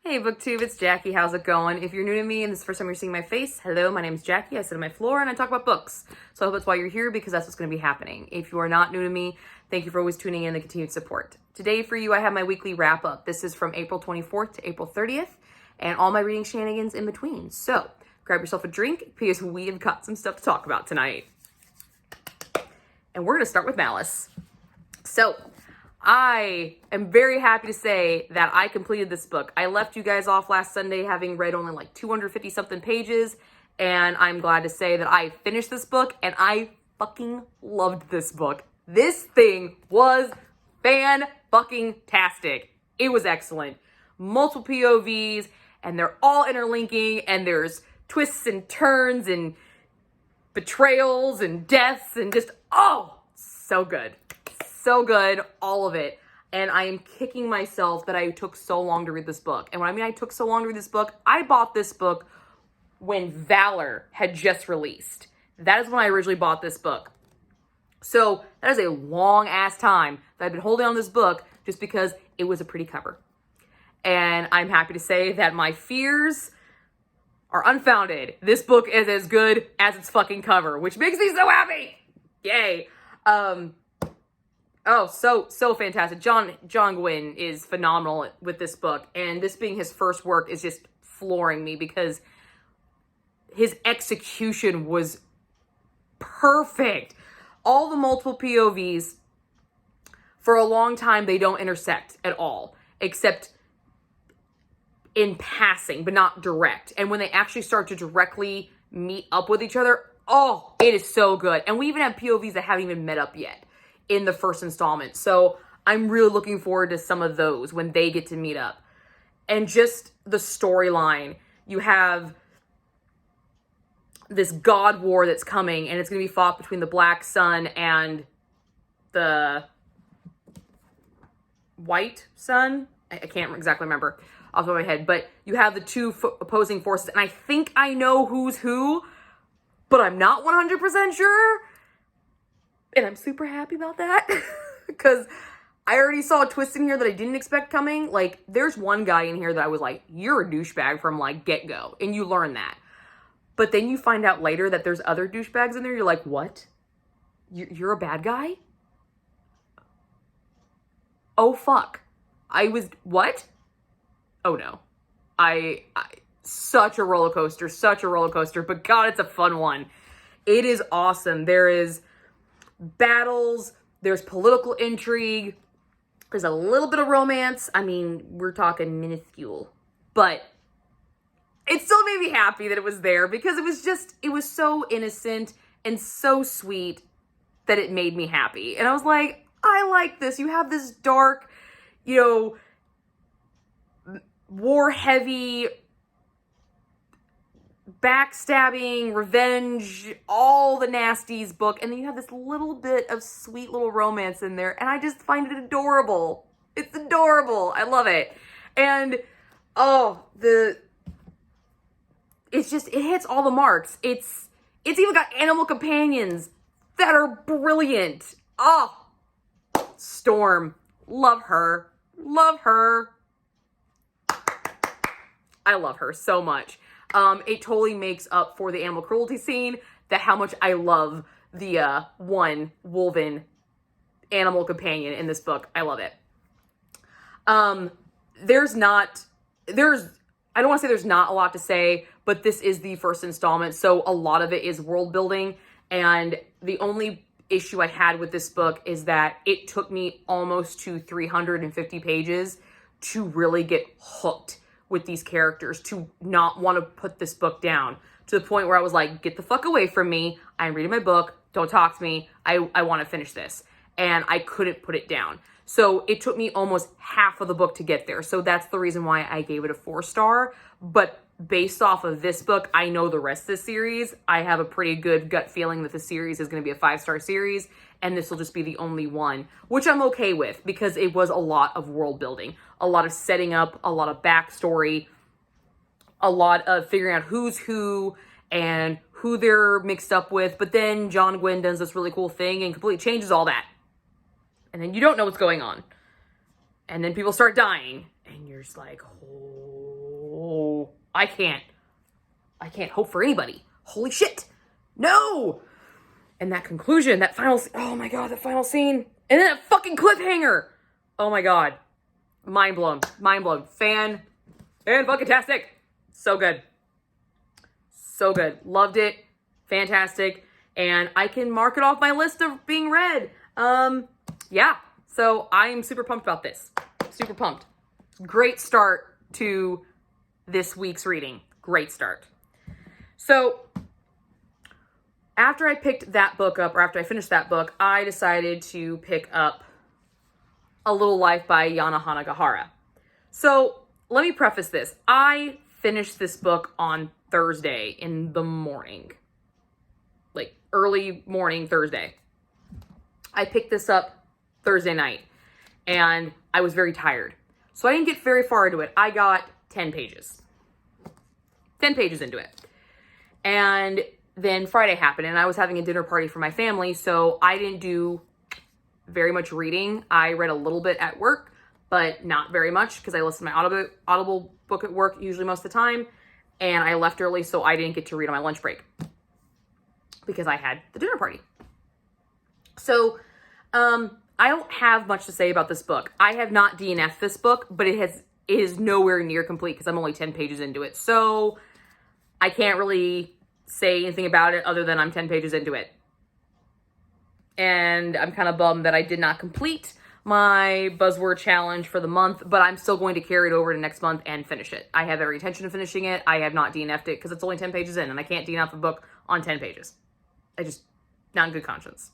Hey BookTube, it's Jackie. How's it going? If you're new to me and this is the first time you're seeing my face, hello, my name is Jackie. I sit on my floor and I talk about books. So I hope that's why you're here, because that's what's going to be happening. If you are not new to me, thank you for always tuning in and the continued support. Today for you, I have my weekly wrap up. This is from April 24th to April 30th and all my reading shenanigans in between. So grab yourself a drink because we have got some stuff to talk about tonight. And we're going to start with Malice. So I am very happy to say that I completed this book. I left you guys off last Sunday having read only like 250 something pages, and I'm glad to say that I finished this book and I fucking loved this book. This thing was fan-fucking-tastic. It was excellent. Multiple POVs, and they're all interlinking, and there's twists and turns and betrayals and deaths and just, oh, so good. So good, all of it. And I am kicking myself that I took so long to read this book. And when I mean I took so long to read this book, I bought this book when Valor had just released. That is when I originally bought this book. So that is a long ass time that I've been holding on this book just because it was a pretty cover. And I'm happy to say that my fears are unfounded. This book is as good as its fucking cover, which makes me so happy. Yay. Oh, so fantastic. John Gwynne is phenomenal with this book, and this being his first work is just flooring me because his execution was perfect. All the multiple POVs, for a long time, they don't intersect at all, except in passing, but not direct. And when they actually start to directly meet up with each other, oh, it is so good. And we even have POVs that haven't even met up yet in the first installment. So I'm really looking forward to some of those when they get to meet up. And just the storyline. You have this god war that's coming, and it's going to be fought between the Black Sun and the White Sun. I can't exactly remember off the top of my head, but you have the two opposing forces, and I think I know who's who, but I'm not 100% sure. And I'm super happy about that because I already saw a twist in here that I didn't expect coming. Like, there's one guy in here that I was like, you're a douchebag from like get-go, and you learn that. But then you find out later that there's other douchebags in there. You're like, what? You're a bad guy? Oh, fuck. What? Oh, no. Such a roller coaster, but God, it's a fun one. It is awesome. There is battles, there's political intrigue, there's a little bit of romance. I mean, we're talking minuscule, but it still made me happy that it was there because it was so innocent and so sweet that it made me happy. And I was like, I like this. You have this dark, war-heavy, backstabbing, revenge, all the nasties book, and then you have this little bit of sweet little romance in there, and I just find it adorable. It's adorable. I love it. And it hits all the marks. It's even got animal companions that are brilliant. Oh, Storm. Love her. I love her so much. It totally makes up for the animal cruelty scene, that how much I love the one woven animal companion in this book. I love it. I don't want to say there's not a lot to say, but this is the first installment, so a lot of it is world building, and the only issue I had with this book is that it took me almost to 350 pages to really get hooked with these characters, to not want to put this book down, to the point where I was like, get the fuck away from me. I'm reading my book. Don't talk to me. I want to finish this. And I couldn't put it down. So it took me almost half of the book to get there. So that's the reason why I gave it a 4-star. But based off of this book, I know the rest of the series. I have a pretty good gut feeling that the series is going to be a 5-star series, and this will just be the only one, which I'm okay with because it was a lot of world building, a lot of setting up, a lot of backstory, a lot of figuring out who's who and who they're mixed up with. But then John Gwynne does this really cool thing and completely changes all that. And then you don't know what's going on. And then people start dying. And you're just like, oh, I can't hope for anybody. Holy shit. No. And that conclusion, that final, oh my God, that final scene. And then that fucking cliffhanger. Oh my God. Mind blown. Mind blown. Fan-fucking-tastic. So good. So good. Loved it. Fantastic. And I can mark it off my list of being read. Yeah. So I'm super pumped about this. Super pumped. Great start to this week's reading. Great start. So after I picked that book up, or after I finished that book, I decided to pick up A Little Life by Yana Hanagahara. So let me preface this. I finished this book on Thursday in the morning. Like early morning Thursday. I picked this up Thursday night and I was very tired. So I didn't get very far into it. I got 10 pages. 10 pages into it. And then Friday happened and I was having a dinner party for my family, so I didn't do very much reading. I read a little bit at work, but not very much because I listen to my Audible book at work usually most of the time, and I left early, so I didn't get to read on my lunch break because I had the dinner party. So I don't have much to say about this book. I have not DNF'd this book, but it is nowhere near complete because I'm only 10 pages into it. So I can't really say anything about it other than I'm 10 pages into it. And I'm kind of bummed that I did not complete my buzzword challenge for the month, but I'm still going to carry it over to next month and finish it. I have every intention of finishing it. I have not DNF'd it because it's only 10 pages in and I can't DNF a book on 10 pages. Not in good conscience.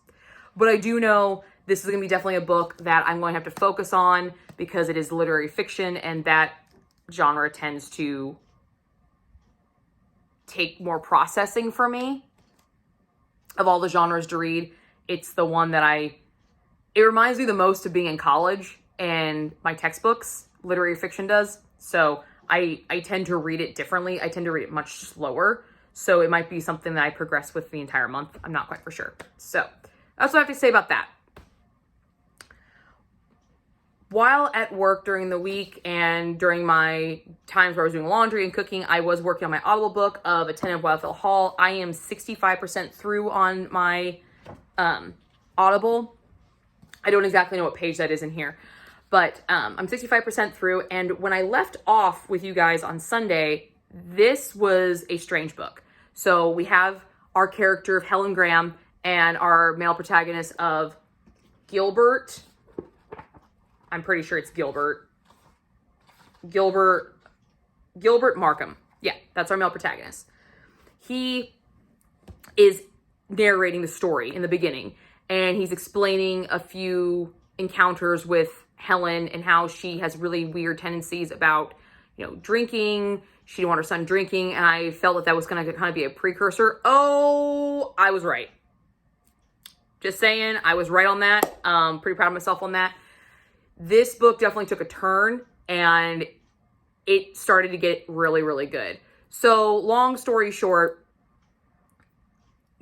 But I do know this is going to be definitely a book that I'm going to have to focus on because it is literary fiction and that genre tends to take more processing for me. Of all the genres to read, it's the one that it reminds me the most of being in college and my textbooks, literary fiction does. So I tend to read it differently. I tend to read it much slower. So it might be something that I progress with the entire month. I'm not quite for sure. So that's what I have to say about that. While at work during the week and during my times where I was doing laundry and cooking, I was working on my Audible book of A Tennant Wildfell Hall. I am 65% through on my Audible. I don't exactly know what page that is in here, but I'm 65% through. And when I left off with you guys on Sunday, this was a strange book. So we have our character of Helen Graham and our male protagonist of Gilbert. I'm pretty sure it's Gilbert Markham. Yeah, that's our male protagonist. He is narrating the story in the beginning, and he's explaining a few encounters with Helen and how she has really weird tendencies about, drinking. She didn't want her son drinking, and I felt that was going to kind of be a precursor. Oh, I was right. Just saying, I was right on that. Pretty proud of myself on that. This book definitely took a turn and it started to get really, really good. So long story short,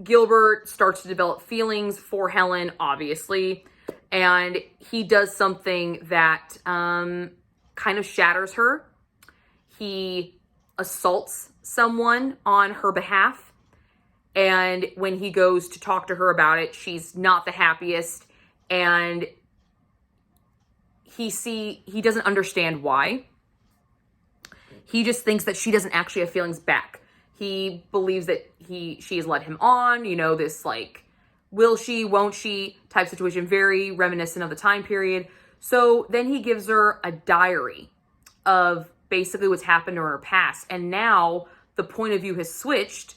Gilbert starts to develop feelings for Helen, obviously, and he does something that kind of shatters her. He assaults someone on her behalf, and when he goes to talk to her about it, she's not the happiest, and he doesn't understand why. He just thinks that she doesn't actually have feelings back. He believes that she has led him on, this will she, won't she type situation, very reminiscent of the time period. So then he gives her a diary of basically what's happened to her in her past. And now the point of view has switched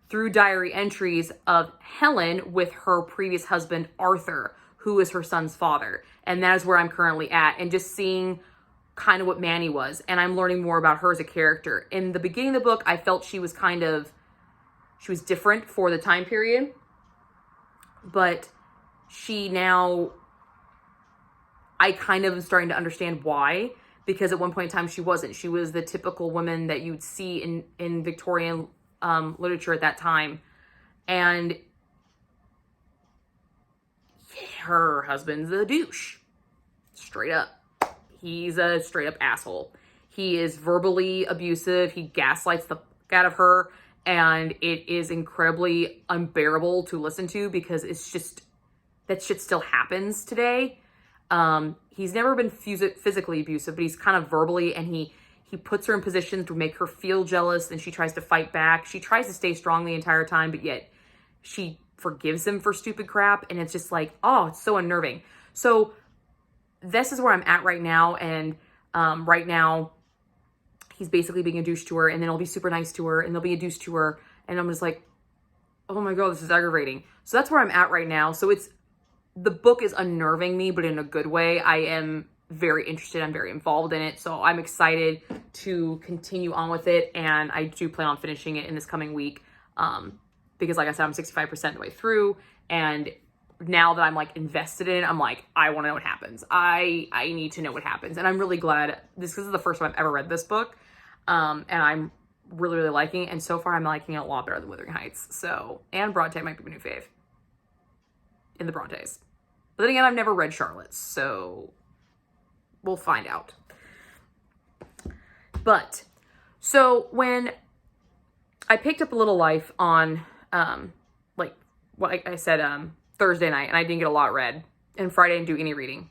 through diary entries of Helen with her previous husband, Arthur, who is her son's father. And that is where I'm currently at. And just seeing kind of what Manny was. And I'm learning more about her as a character. In the beginning of the book, I felt she was different for the time period. But I kind of am starting to understand why. Because at one point in time, she wasn't. She was the typical woman that you'd see in Victorian literature at that time. And her husband's a douche. Straight up. He's a straight up asshole. He is verbally abusive. He gaslights the fuck out of her. And it is incredibly unbearable to listen to because it's just, that shit still happens today. He's never been physically abusive, but he's kind of verbally, and he puts her in positions to make her feel jealous, and she tries to fight back. She tries to stay strong the entire time, but yet she forgives him for stupid crap, and it's just like, oh, it's so unnerving. So this is where I'm at right now, and right now he's basically being a douche to her, and then he'll be super nice to her, and they'll be a douche to her, and I'm just like, oh my god, this is aggravating. So that's where I'm at right now. So the book is unnerving me, but in a good way. I am very interested. I'm very involved in it. So I'm excited to continue on with it. And I do plan on finishing it in this coming week. Because like I said, I'm 65% of the way through. And now that I'm like invested in it, I'm like, I want to know what happens. I need to know what happens. And I'm really glad this is the first time I've ever read this book. And I'm really, really liking it. And so far I'm liking it a lot better than Wuthering Heights. So, and Bronte might be my new fave in the Brontes. But then again, I've never read Charlotte's, so we'll find out. But, so when I picked up A Little Life on, like what I said, Thursday night, and I didn't get a lot read, and Friday I didn't do any reading.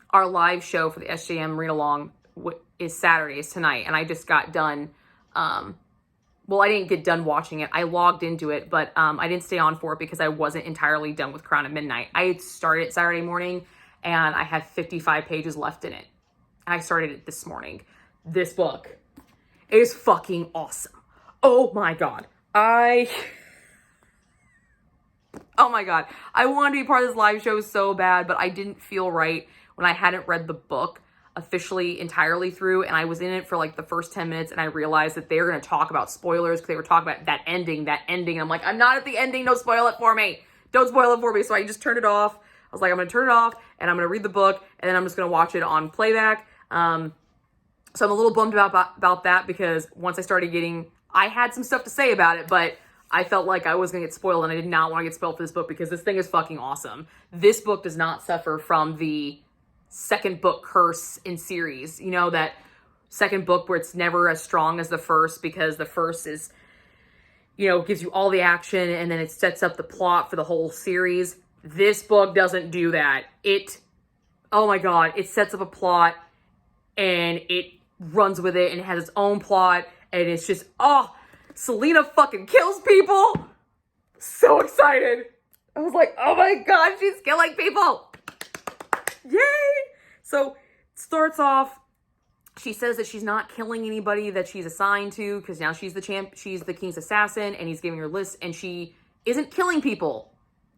Our live show for the SJM read along is Saturday, is tonight, and I just got done, well, I didn't get done watching it. I logged into it, but I didn't stay on for it because I wasn't entirely done with Crown at Midnight. I had started it Saturday morning, and I had 55 pages left in it. I started it this morning. This book is fucking awesome. Oh my god. Oh my god. I wanted to be part of this live show so bad, but I didn't feel right when I hadn't read the book officially entirely through, and I was in it for like the first 10 minutes, and I realized that they were going to talk about spoilers because they were talking about that ending. I'm like, I'm not at the ending, don't spoil it for me. Don't spoil it for me. So I just turned it off. I was like, I'm going to turn it off, and I'm going to read the book, and then I'm just going to watch it on playback. So I'm a little bummed about that because once I started I had some stuff to say about it, but I felt like I was going to get spoiled, and I did not want to get spoiled for this book because this thing is fucking awesome. This book does not suffer from the second book curse in series. You know, that second book where it's never as strong as the first because the first is, you know, gives you all the action and then it sets up the plot for the whole series. This book doesn't do that. Oh my god, it sets up a plot and it runs with it and it has its own plot, and it's just, oh, Selena fucking kills people. So excited. I was like, oh my god, she's killing people. Yay! So, it starts off, she says that she's not killing anybody that she's assigned to, because now she's the king's assassin, and he's giving her lists, and she isn't killing people.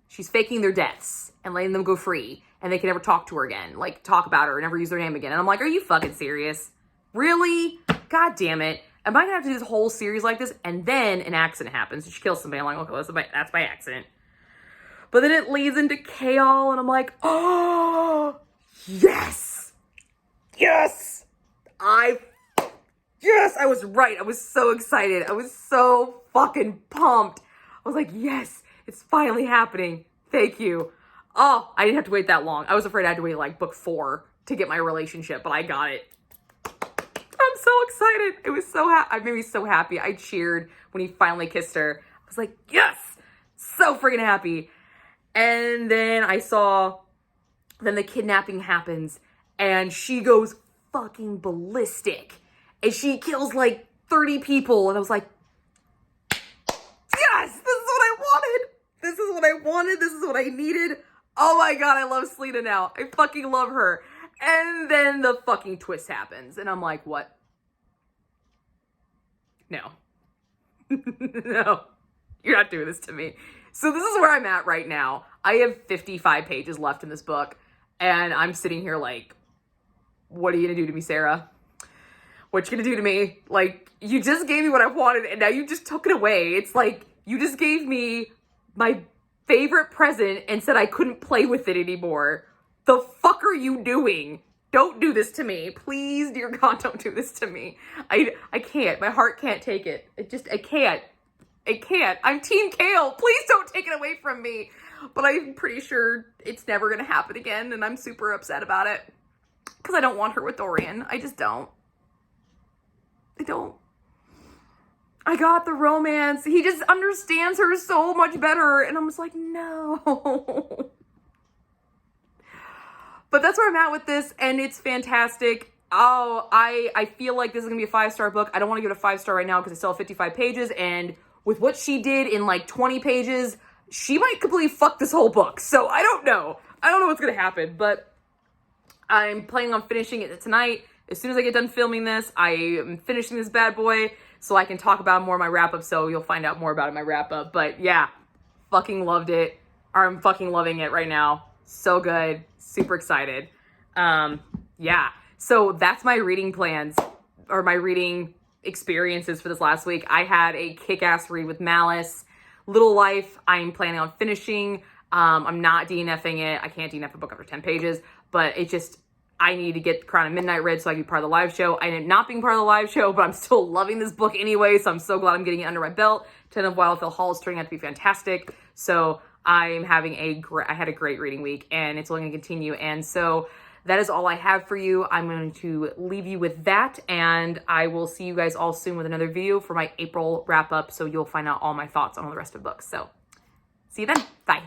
She's faking their deaths and letting them go free, and they can never talk to her again, like talk about her, never use their name again. And I'm like, are you fucking serious? Really? God damn it. Am I gonna have to do this whole series like this? And then an accident happens, and she kills somebody. I'm like, okay, that's by accident. But then it leads into Chaol, and I'm like, oh, yes! Yes! I was right. I was so excited. I was so fucking pumped. I was like, yes, it's finally happening. Thank you. Oh, I didn't have to wait that long. I was afraid I had to wait like book 4 to get my relationship, but I got it. I'm so excited. It was it made me so happy. I cheered when he finally kissed her. I was like, yes! So freaking happy. And then then the kidnapping happens, and she goes fucking ballistic, and she kills like 30 people, and I was like, yes, this is what I wanted. This is what I wanted. This is what I needed. Oh my god, I love Selena now. I fucking love her. And then the fucking twist happens, and I'm like, what? No. No. You're not doing this to me. So this is where I'm at right now. I have 55 pages left in this book, and I'm sitting here like, what are you gonna do to me, Sarah? What you gonna do to me? Like, you just gave me what I wanted, and now you just took it away. It's like, you just gave me my favorite present and said I couldn't play with it anymore. The fuck are you doing? Don't do this to me. Please, dear God, don't do this to me. I can't. My heart can't take it. I can't. I can't. I'm Team Chaol. Please don't take it away from me. But I'm pretty sure it's never going to happen again, and I'm super upset about it. Because I don't want her with Dorian. I just don't. I got the romance. He just understands her so much better. And I'm just like, no. But that's where I'm at with this, and it's fantastic. Oh, I feel like this is going to be a 5-star book. I don't want to give it a 5-star right now because it's still 55 pages, and with what she did in like 20 pages, she might completely fuck this whole book. So I don't know. I don't know what's going to happen, but I'm planning on finishing it tonight. As soon as I get done filming this, I am finishing this bad boy so I can talk about more of my wrap-up, so you'll find out more about it in my wrap-up. But yeah, fucking loved it. I'm fucking loving it right now. So good. Super excited. Yeah. So that's my reading plans, or my reading experiences for this last week. I had a kick-ass read with Malice. Little Life, I'm planning on finishing. I'm not DNFing it. I can't DNF a book after 10 pages, but it just, I need to get Crown of Midnight read so I can be part of the live show. I ended up not being part of the live show, but I'm still loving this book anyway, so I'm so glad I'm getting it under my belt. Tennant of Wildfell Hall is turning out to be fantastic. So I'm having I had a great reading week, and it's only going to continue. And so that is all I have for you. I'm going to leave you with that, and I will see you guys all soon with another video for my April wrap up, so you'll find out all my thoughts on all the rest of the books. So see you then. Bye.